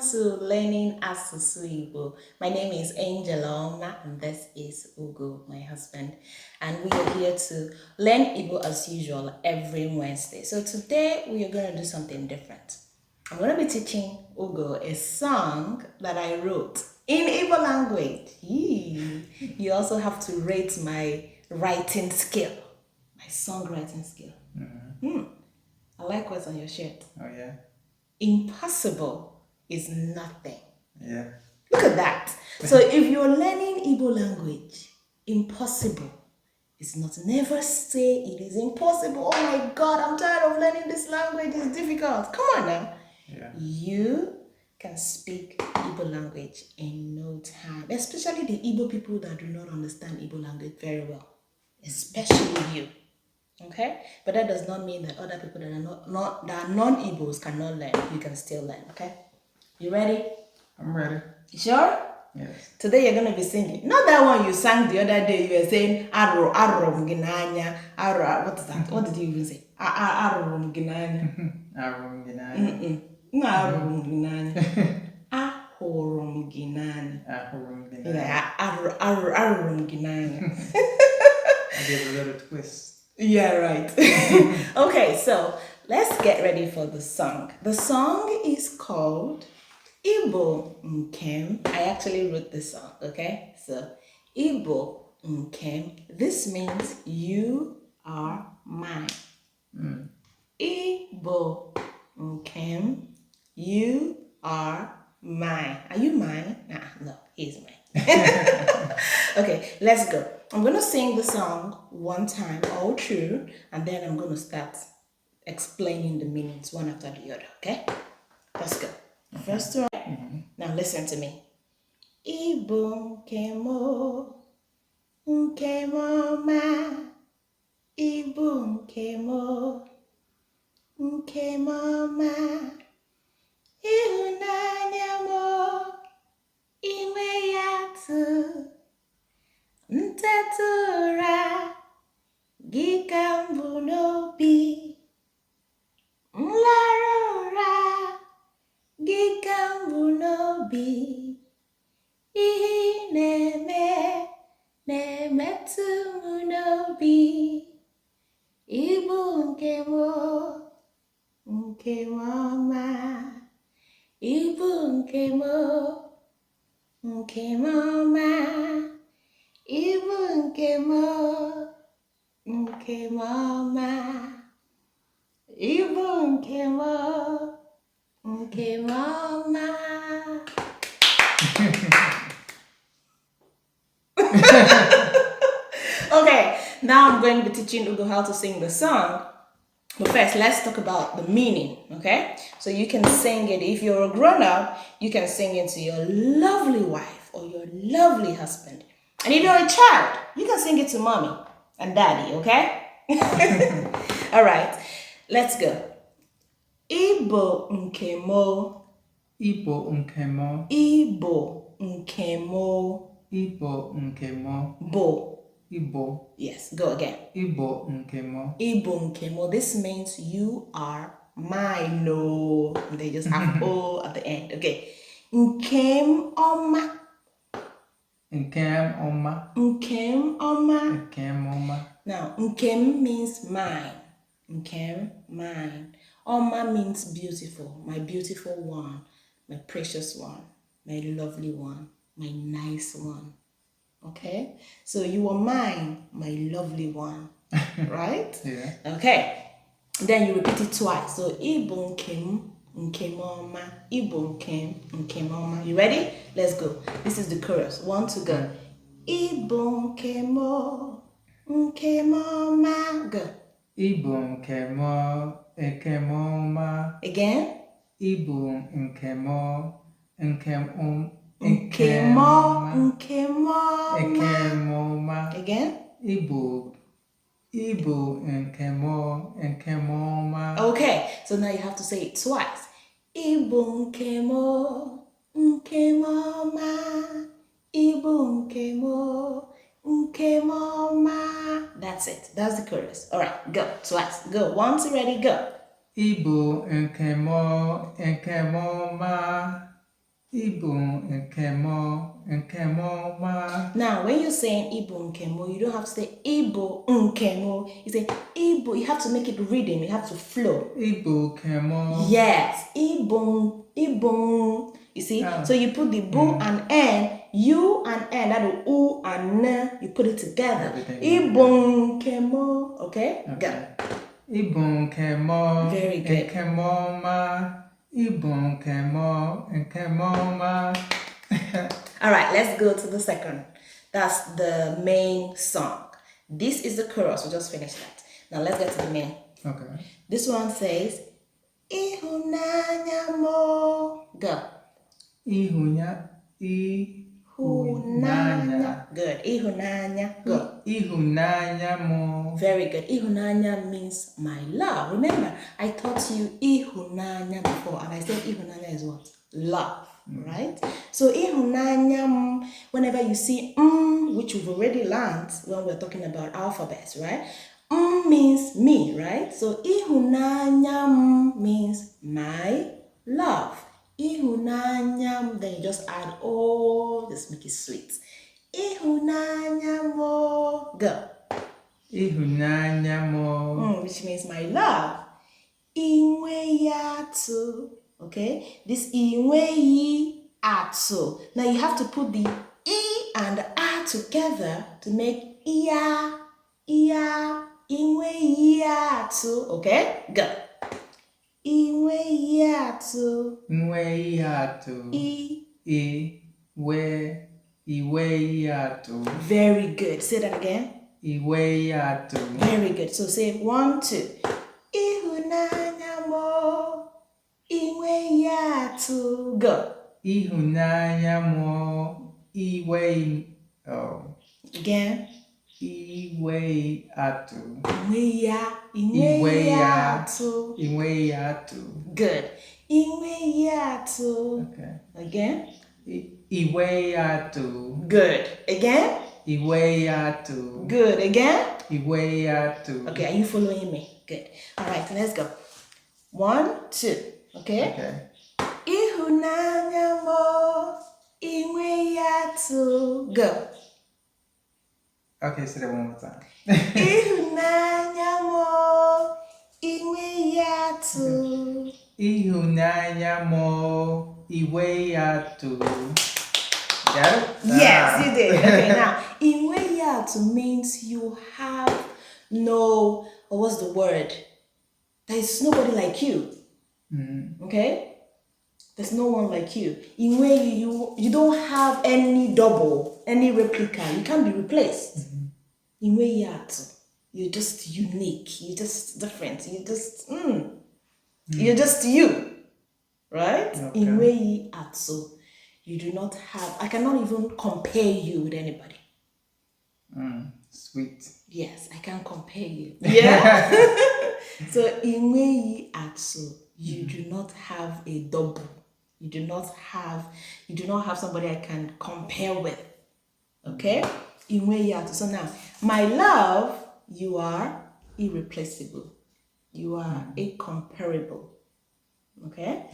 to Learning Asusu Igbo. My name is Angela Oma and this is Ugo, my husband. And we are here to learn Igbo as usual every Wednesday. So today we are going to do something different. I'm going to be teaching Ugo a song that I wrote in Igbo language. You also have to rate my writing skill, my songwriting skill. I like what's on your shirt. Oh, yeah. Impossible is nothing. Yeah. Look at that. So if you're learning Igbo language, impossible is not. Never say it is impossible. Oh my God, I'm tired of learning this language. It's difficult. Come on now. Yeah. You can speak Igbo language in no time. Especially the Igbo people that do not understand Igbo language very well. Especially you. Okay, but that does not mean that other people that are non-Igbos cannot learn. You can still learn. Okay, you ready? I'm ready. You sure? Yes. Today you're gonna be singing. Not that one you sang the other day. You were saying aro ginanya aro. What is that? What did you even say? Aro ginanya. Arum ginanya. No aro ginanya. Ahorum ginanya. Arum ginanya. Yeah, aro ginanya. I gave a little twist. Yeah, right. Okay, so let's get ready for the song. The song is called Igbo Nkem. I actually wrote this song, okay? So, Igbo Nkem. This means you are mine. Igbo Nkem. You are mine. Are you mine? No, he's mine. Okay, let's go. I'm going to sing the song one time, all through, and then I'm going to start explaining the meanings one after the other, okay? Let's go. First one. Now listen to me. Igbo nkemo, nkemo ma. Igbo nkemo, nkemo ma. Ịhụnanya mo, nweghị tete gị ka m bụ n'obi, laru gị ka m bụ n'obi, ihe na-emetụ m n'obi, Igbo nke m ọma, Igbo nke m ọma. Igbo nke ọma, Igbo nke ọma. Okay, now I'm going to be teaching Ugo how to sing the song. But first, let's talk about the meaning, okay? So you can sing it, if you're a grown-up, you can sing it to your lovely wife or your lovely husband. And if you're a child, you can sing it to mommy and daddy, okay? All right, let's go. Igbo nkemo. Igbo nkemo. Igbo nkemo. Igbo nkemo. Bo. Igbo. Yes, go again. Igbo nkemo. Igbo nkemo. This means you are mine. No, they just have O at the end. Okay. Nkem oma. Nkem oma. Nkem oma. Nkem oma. Now, Nkem means mine. Nkem, mine. Oma means beautiful. My beautiful one. My precious one. My lovely one. My nice one. Okay? So you are mine, my lovely one. Right? Yeah. Okay. Then you repeat it twice. So, Igbo Nkem. Nkemoma, Igbo Nkemoma. You ready? Let's go. This is the chorus. 1, 2, go. Igbo Nkemoma. Go. Igbo nkemoma. Again. Igbo nkemoma. Again. Igbo nkemoma. Okay, so now you have to say it twice. Igbo nkemoma. Igbo nkemoma. That's it. That's the chorus. All right, go twice. Go. 1, 2, ready, go. Igbo nkemoma. Ibu nke ọma. Now, when you're saying Ibu nkemo, you don't have to say Ibu nkemo. You say Ibu. You have to make it rhythm. You have to flow. Ibu nkemo. Yes, Ibu. You see, so you put the bu and n, u and n, that is u and n. You put it together. Ibu nkemo. Okay, go. Ibu nkemo. Very good. Nkemo ma. Ibu nkemo ma. All right, let's go to the second. That's the main song. This is the chorus. We just finished that. Now let's get to the main. Okay. This one says, Ịhụnanya mo. Go. Ịhụnanya. Good. Ịhụnanya. Go. Ịhụnanya mo. Very good. Ịhụnanya means my love. Remember, I taught you Ịhụnanya before, and I said Ịhụnanya is what? Love. Right? So Ịhụnanya, whenever you see which we've already learned when we're talking about alphabets, right? Means me, right? So Ịhụnanya means my love. Ịhụnanya, then you just add all this, make it sweet. Ịhụnanya mo. Go. Ịhụnanya mo. Which means my love. Nweghị. Okay, this nweghị. Now you have to put the e and a together to make iya. Nweghị. Okay, go. Nweghị. Nweghị. Very good. Say that again. Nweghị. Very good. So say 1, 2. Ịhụnanya mo. Nweghị. Go. Ịhụnanya mo. Again. Nweghị. Nweghị. Good. Nweghị. Okay. Again. Nweghị. Good. Again. Nweghị. Good. Again. Nweghị. Okay, are you following me? Good. All right, let's go. 1, 2. Okay? Okay. Ịhụnanya mo. Nweghị. Go. Okay, say that one more time. Ịhụnanya mo. Nweghị. Ịhụnanya mo. Nweghị. Got it? Yes, you did. Okay, now, Nweghị means you have no, or what's the word? There's nobody like you. Okay? There's no one like you. Nweghị, you don't have any double, any replica. You can't be replaced. Nweghị. You're just unique. You're just different. You're just, you're just you. Right? Okay. Nweghị. You do not have, I cannot even compare you with anybody. Sweet. Yes, I can't compare you. Yeah. So Nweghị. You do not have a double. You do not have somebody I can compare with. Okay? Nweghị. So now, my love, you are irreplaceable. You are incomparable. Okay?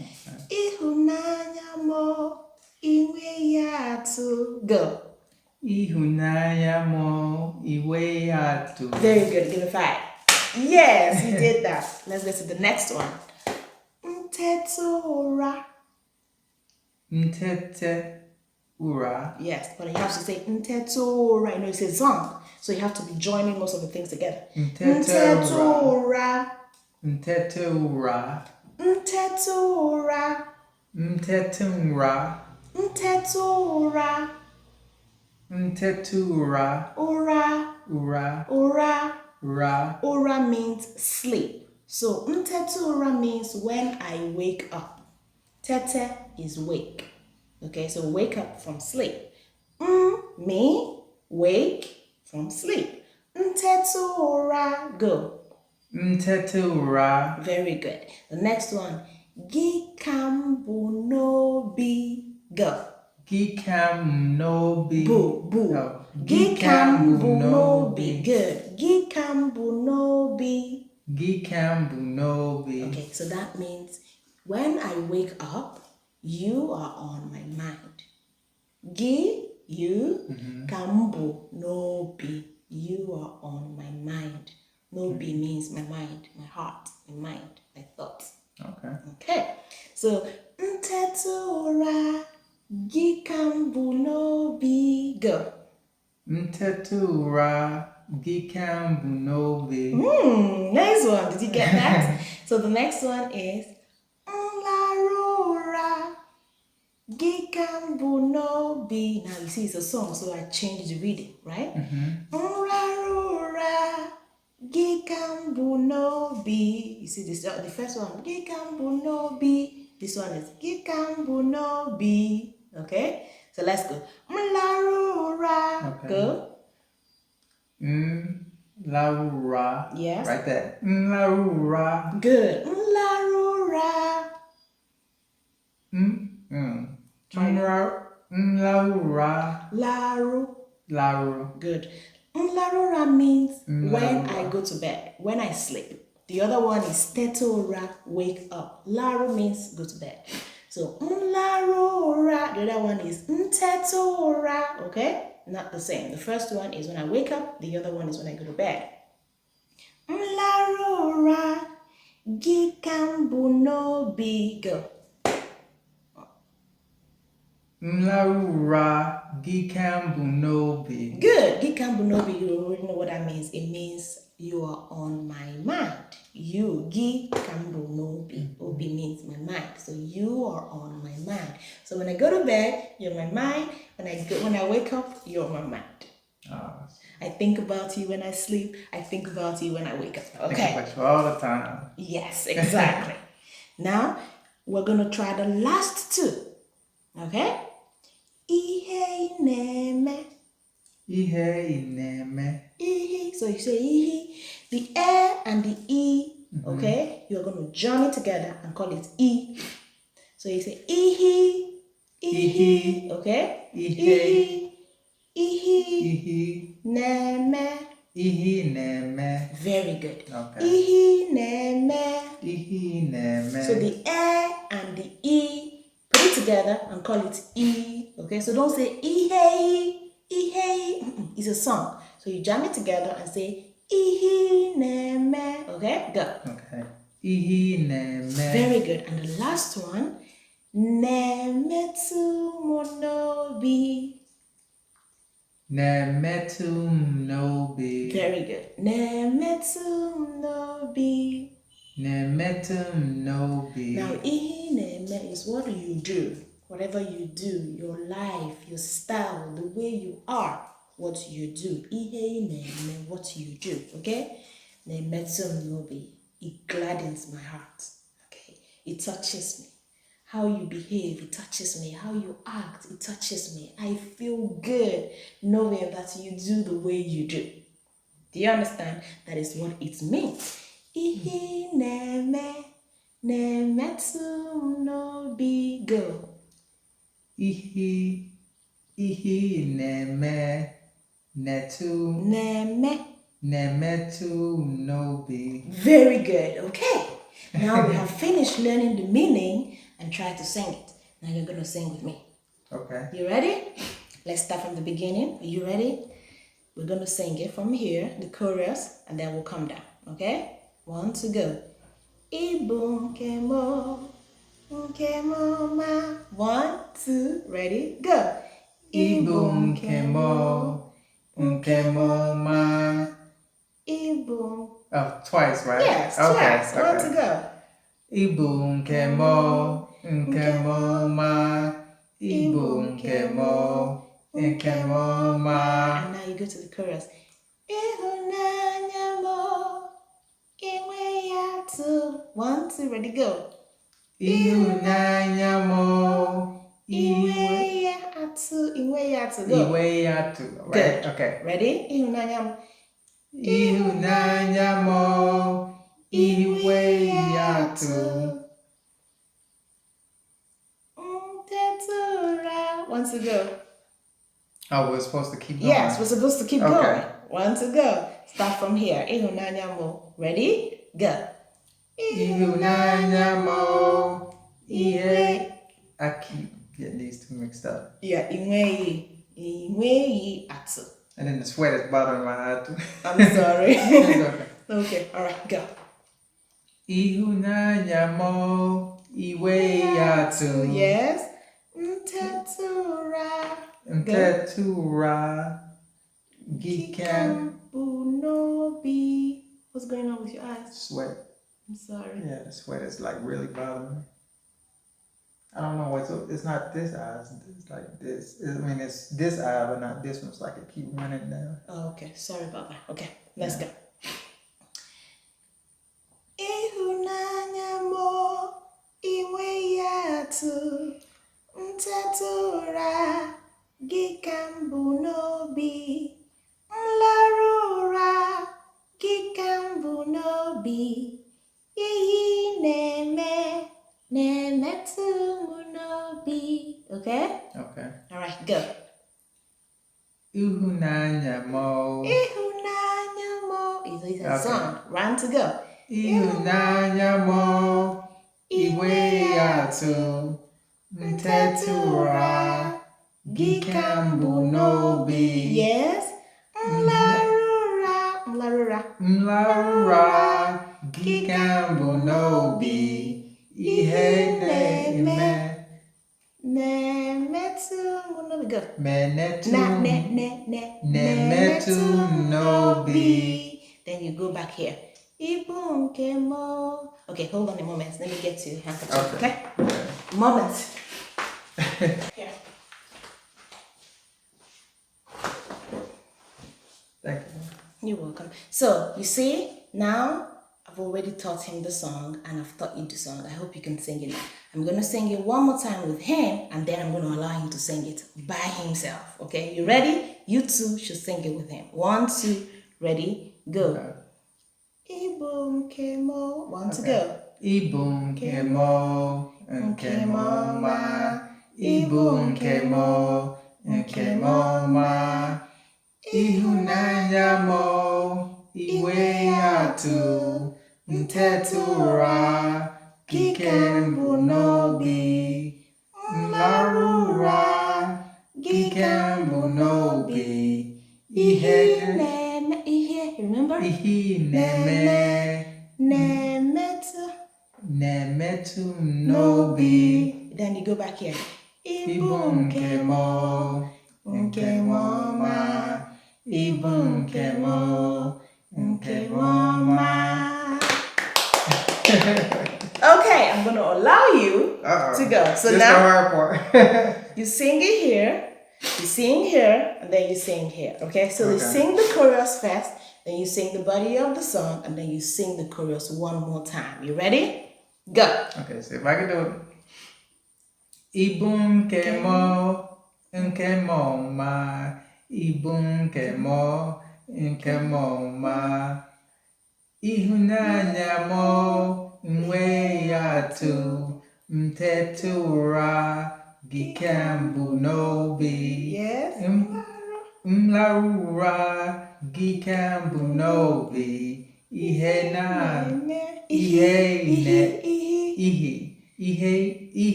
Ịhụnanya mo. Nweghị. Go. Ịhụnanya mo. Nweghị. Very good. Give it 5. Yes, you did that. Let's go to the next one. Tete. Yes, but you have to say ntetora. You know, it's a song, so you have to be joining most of the things together. Ntetora. Ora means sleep. So ntetora means when I wake up. Tete is wake. Okay, so wake up from sleep. Me, wake from sleep. Ntetora. Go. Ntetora. Very good. The next one. Gikambunobi. Go. Gikambunobi. Boo. Oh. Gikambunobi. Good. Gikambunobi. Gikambunobi. Okay, so that means when I wake up, You are on my mind. Gị, you, ka m bụ n'obi. You are on my mind. N'obi means my mind, my heart, my mind, my thoughts. Okay. So, ntetu ụra, gị ka m bụ n'obi. Go. Ntetu ụra, gị ka m bụ n'obi. Nice one. Did you get that? So the next one is laru ụra, gị ka m bụ n'obi. Now you see it's a song, so I changed the reading, right? Laru ụra, gị ka m bụ n'obi. You see this, the first one, gị ka m bụ n'obi. This one is gị ka m bụ n'obi. Okay? So let's go. Laru ụra. Okay. Go. Laura. Yes. Right there. Laura. Good. Laru Laura. Laru. Laru. Good. Larura means when I go to bed, when I sleep. The other one is tetura, wake up. Laru means go to bed. So larura. The other one is tetura. Okay? Not the same. The first one is when I wake up. The other one is when I go to bed. Larura, gị ka m bụ n'obi. Go. Laura, gị ka m bụ n'obi. Good. Gị ka m bụ n'obi. You already know what that means. It means you are on my mind. You, gị ka m bụ n'obi. Obi means my mind. So you are on my mind. So when I go to bed, you're my mind. When I wake up, you're my mind. I think about you when I sleep. I think about you when I wake up. Okay. I think about you all the time. Yes, exactly. Now, we're going to try the last two. Okay? Ihe ị na-eme. Ihe ị na-eme. Ihe. So you say ihe. The A and the E, okay? You're going to join it together and call it E. So you say ihe. Ihe. Okay? Ihe. Ihe. Na-eme. Ihe na-eme. Very good. Okay. Ihe na-eme. Ihe na-eme. So the A and the E, put it together and call it E. Okay, so don't say ihe. It's a song. So you jam it together and say ihe na-eme. Okay, go. Okay. Ihe na-eme. Very good. And the last one, na-emetụ m n'obi. Na-emetụ m n'obi. Very good. Na-emetụ m n'obi. Na-emetụ m n'obi. Now, ihe na-eme is what you do. Whatever you do, your life, your style, the way you are, what you do. Ihe na-eme, what you do. Okay? Na-emetụ m n'obi. It gladdens my heart. Okay? It touches me. How you behave, it touches me. How you act, it touches me. I feel good knowing that you do the way you do. Do you understand? That is what it means. Ihe na-eme, na-emetụ m n'obi. Go. Ihe na-eme, na-emetụ m n'obi. Very good. Okay. Now we have finished learning the meaning and try to sing it. Now you're going to sing with me. Okay. You ready? Let's start from the beginning. Are you ready? We're going to sing it from here, the chorus, and then we'll come down. Okay? 1, 2, go. Igbo nke mo ma. 1, 2, ready, go. Igbo nke mo ma. Igbo. Oh, twice, right? Yes, okay, twice. Okay. 1 to go. Igbo nke mo ma. Igbo nke mo ma. And now you go to the chorus. Ịhụnanya mo, nweghị atụ. 1, 2, ready, go. Ịhụnanya mo, nweghị atụ. Go. Nweghị atụ. Right? Good. Okay. Ready? Ịhụnanya mo. Ịhụnanya mo, nweghị atụ. Tetura. 1 to go. Oh, we're supposed to keep going. Yes, we're supposed to keep Okay. going. 1 to go. Start from here. Ịhụnanya mo. Ready? Go. Ịhụnanya mo, I keep getting these two mixed up. Yeah, nweghị atụ. And then the sweat is bothering my eye too. I'm sorry. Okay. Okay, all right, go. Ịhụnanya mo nweghị atụ. Yes. Ntetura. Ntetura Gikambu nobi. What's going on with your eyes? Sweat. I'm sorry. Yeah, the sweat is like really bothering me. I don't know what's up. It's not this eye. It's like this. I mean, it's this eye, but not this one. It's like it keep running down. Oh, okay. Sorry about that. Okay, let's go. Ịhụnanya mo nweghị atụ. Ntetura gikambu nobi. Laru gikambu nobi. Na-emetụ nobi. Okay? Okay. All right, go. Ịhụnanya mo. Ịhụnanya mo. It's a song. Run to go. Ịhụnanya mo nweghị atụ. Ntetura gikambu nobi. Yes. Mlarura. Gikambu nobi. Ihe Na-emetụ nobi. Go. Na-emetụ nobi. Then you go back here. Ibu nke mo. Okay, hold on a moment. Let me get to handkerchief. Okay? Moment. Here. Thank you. You're welcome. So, you see, now I've already taught him the song and I've taught you the song. I hope you can sing it now. I'm going to sing it one more time with him and then I'm going to allow him to sing it by himself. Okay, you ready? You two should sing it with him. 1, 2, ready, go. Okay. Igbo nke mo. 1 to go. Igbo nke mo, nke mo ma. Igbo nke mo, nke mo ma. Ịhụnanya mo nweghị atụ. Ntetura gikambu nobi. Mlarura gikambu nobi. Remember? Na-emetụ nobi. Then you go back here. Igbo nke mo, nke mo ma. Igbo nke mo, nke mo ma. Okay, I'm going to allow you to go. So this now the hard part. you sing it here, you sing here, and then you sing here. Okay, so you sing the chorus first, then you sing the body of the song, and then you sing the chorus one more time. You ready? Go. Okay, so if I can do it. Igbo nke mo, nke mo ma. Igbo nke mo, nke mo ma. Ịhụnanya mo nweghị atụ. Ntetura gikambu nobi. Yes. Mlarura gikambu nobi. Ihe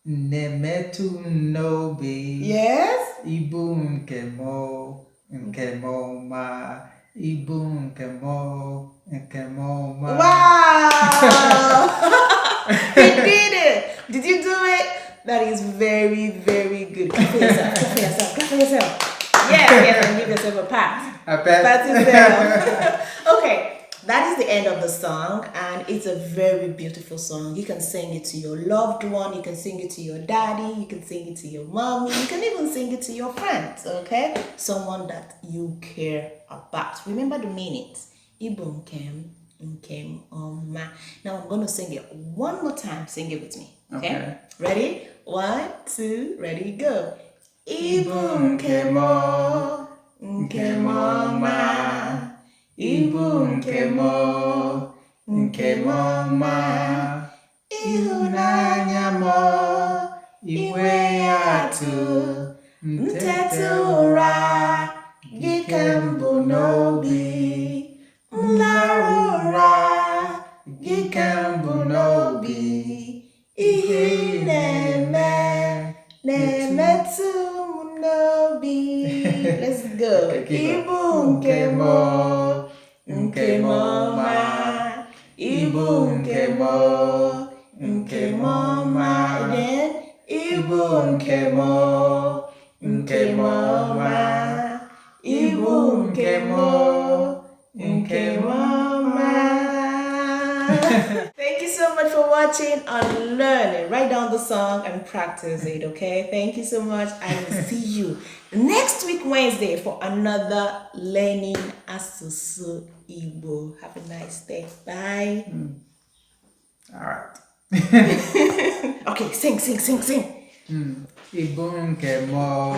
na-emetụ nobi. Yes. Ibu nke mo ma. Ibu nke mo ma. Wow! He did it! Did you do it? That is very, very good. Clap for yourself. Clap for yourself. Clap for yourself. Yes, and give yourself a pat. I bet. Pat yourself. Okay. That is the end of the song, and it's a very beautiful song. You can sing it to your loved one, you can sing it to your daddy, you can sing it to your mommy, you can even sing it to your friends, okay? Someone that you care about. Remember the meanings. Igbo nkem oma. Now I'm going to sing it one more time. Sing it with me, okay? Ready? 1, 2, ready, go. Igbo nkem oma. Igbo nke mo ma. Ịhụnanya mo nweghị atụ. Ntetura gikambu nobi. Mlarura gikambu nobi. go. Okay, keep Ibu going. nke mo, nke mo ma. Ibu nke mo, nke mo ma. Again. Ibu nke mo, nke mo ma. Ibu nke mo, nke mo ma. Thank you so much for watching and learning. Write down the song and practice it, okay? Thank you so much. I will see you next week, Wednesday, for another Learning Asusu Igbo. Have a nice day. Bye. All right. Okay, sing. Ibu nke mo,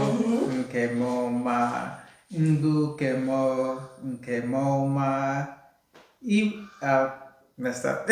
nke mo ma. Ngu nke mo, nke mo ma. Messed up.